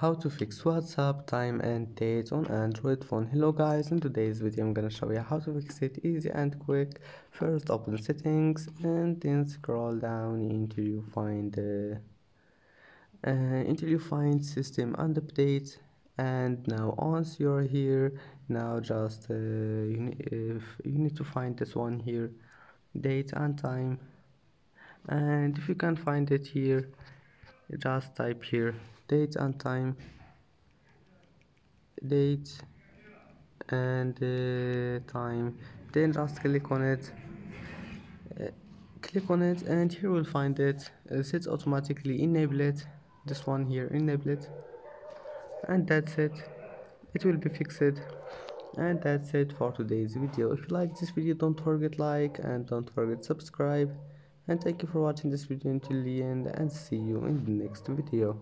How to fix WhatsApp time and date on Android phone. Hello guys, in today's video I'm gonna show you how to fix it easy and quick. First open settings and then scroll down until you find system and update. And now once you're here, now just you need to find this one here, date and time. And if you can't find it here, just type here date and time, date and time, then just click on it and here we'll find it. Set automatically enable it, this one here, enable it, and that's it. It will be fixed. And that's it for today's video. If you like this video, don't forget like and don't forget subscribe, and thank you for watching this video until the end, and see you in the next video.